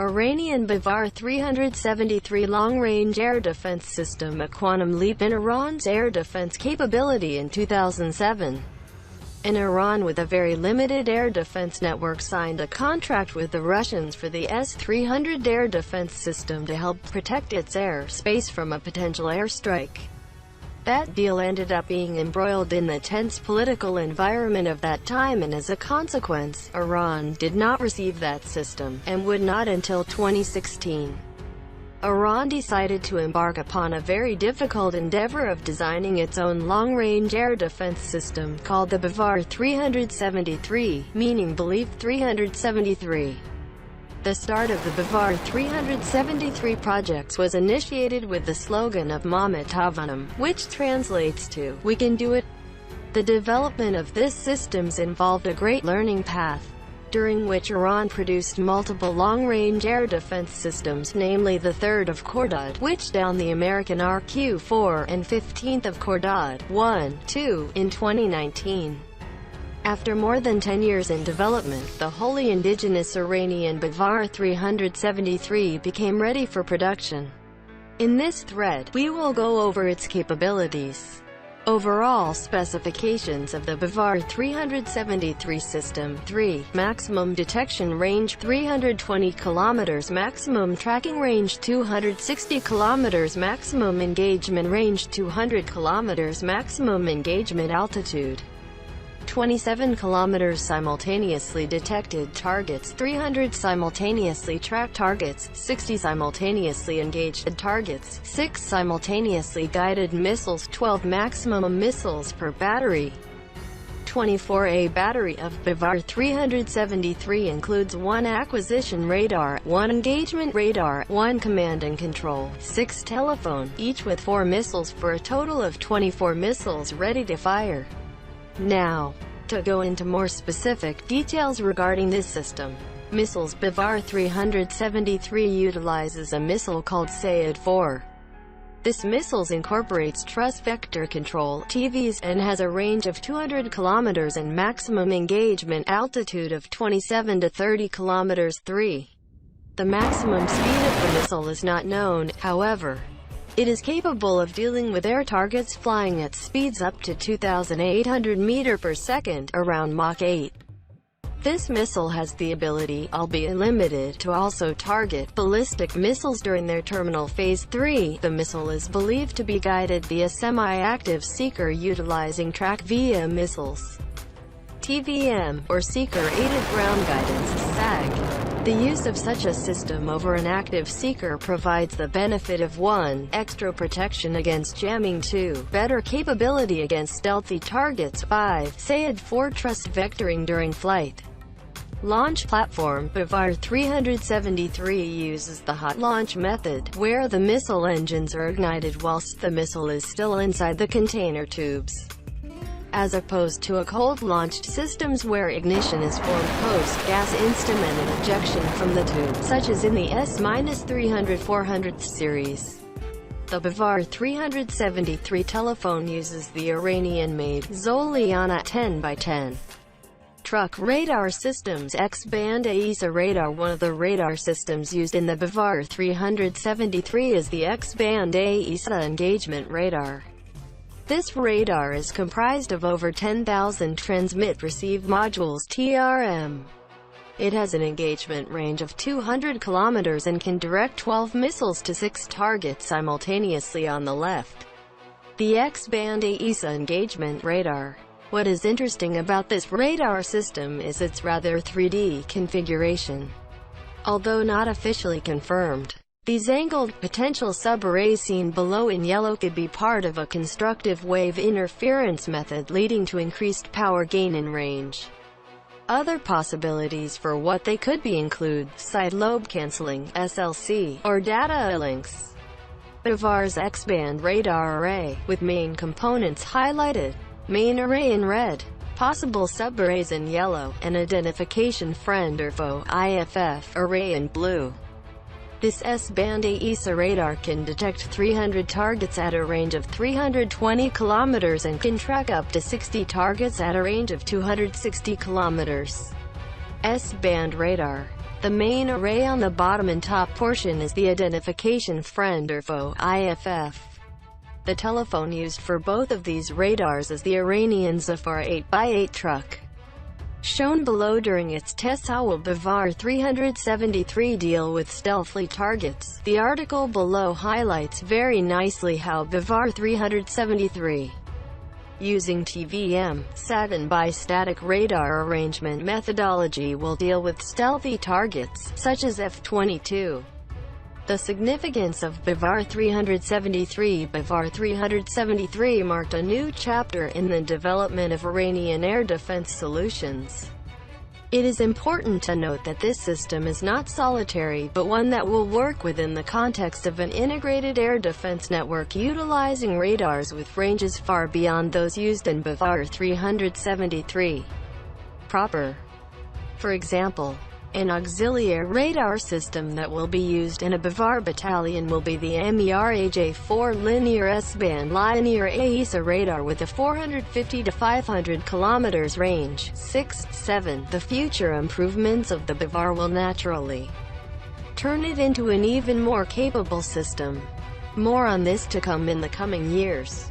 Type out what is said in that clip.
Iranian Bavar-373 long-range air defense system, a quantum leap in Iran's air defense capability in 2007. And Iran, with a very limited air defense network, signed a contract with the Russians for the S-300 air defense system to help protect its airspace from a potential airstrike. That deal ended up being embroiled in the tense political environment of that time, and as a consequence, Iran did not receive that system, and would not until 2016. Iran decided to embark upon a very difficult endeavor of designing its own long-range air defense system, called the Bavar-373, meaning believed 373. The start of the Bavar-373 projects was initiated with the slogan of mi mitavanim, which translates to, "We can do it." The development of this systems involved a great learning path, during which Iran produced multiple long-range air defense systems, namely the 3rd of Khordad, which downed the American RQ-4, and 15th of Khordad, 1-2, in 2019. After more than 10 years in development, the wholly indigenous Iranian Bavar-373 became ready for production. In this thread, we will go over its capabilities. Overall specifications of the Bavar-373 system: 3. Maximum detection range 320 km, maximum tracking range 260 km, maximum engagement range 200 km, maximum engagement altitude 27 km, simultaneously detected targets 300, simultaneously tracked targets 60, simultaneously engaged targets 6, simultaneously guided missiles 12, maximum missiles per battery 24. A battery of Bavar-373 includes 1 acquisition radar, 1 engagement radar, 1 command and control, 6 telephone, each with 4 missiles for a total of 24 missiles ready to fire. Now, to go into more specific details regarding this system. Missiles: Bavar-373 utilizes a missile called SAGG-4. This missile incorporates truss vector control (TVs) and has a range of 200 km and maximum engagement altitude of 27 to 30 km. 3. The maximum speed of the missile is not known, however. It is capable of dealing with air targets flying at speeds up to 2,800 meters per second, around Mach 8. This missile has the ability, albeit limited, to also target ballistic missiles during their terminal phase. 3. The missile is believed to be guided via semi-active seeker utilizing track via missiles. TVM, or Seeker-Aided Ground Guidance, SAGG. The use of such a system over an active seeker provides the benefit of 1. Extra protection against jamming, 2. Better capability against stealthy targets, 5. SAGG-4 truss vectoring during flight. Launch platform: Bavar-373 uses the hot launch method, where the missile engines are ignited whilst the missile is still inside the container tubes, as opposed to a cold-launched systems where ignition is formed post-gas instant and ejection from the tube, such as in the S-300-400 series. The Bavar-373 telephone uses the Iranian-made Zoliana 10x10 truck radar systems X-band AESA radar. One of the radar systems used in the Bavar-373 is the X-band AESA engagement radar. This radar is comprised of over 10,000 transmit-receive modules (TRM). It has an engagement range of 200 km and can direct 12 missiles to 6 targets simultaneously on the left. The X-band AESA engagement radar. What is interesting about this radar system is its rather 3D configuration. Although not officially confirmed, these angled, potential subarrays seen below in yellow could be part of a constructive wave interference method leading to increased power gain and range. Other possibilities for what they could be include side lobe cancelling (SLC) or data links. Bavar's X-band radar array, with main components highlighted, main array in red, possible subarrays in yellow, and identification friend or foe (IFF) array in blue. This S-band AESA radar can detect 300 targets at a range of 320 km and can track up to 60 targets at a range of 260 km. S-band radar. The main array on the bottom and top portion is the identification friend or foe (IFF). The telephone used for both of these radars is the Iranian Zafar 8x8 truck. Shown below during its tests. How will Bavar-373 deal with stealthy targets? The article below highlights very nicely how Bavar-373, using TVM, SAGG and bistatic radar arrangement methodology, will deal with stealthy targets, such as F-22. The significance of Bavar-373. Bavar-373 marked a new chapter in the development of Iranian air defense solutions. It is important to note that this system is not solitary, but one that will work within the context of an integrated air defense network utilizing radars with ranges far beyond those used in Bavar-373 proper. For example, an auxiliary radar system that will be used in a Bavar battalion will be the MERAJ-4 linear S-band linear AESA radar with a 450 to 500 km range. 7. The future improvements of the Bavar will naturally turn it into an even more capable system. More on this to come in the coming years.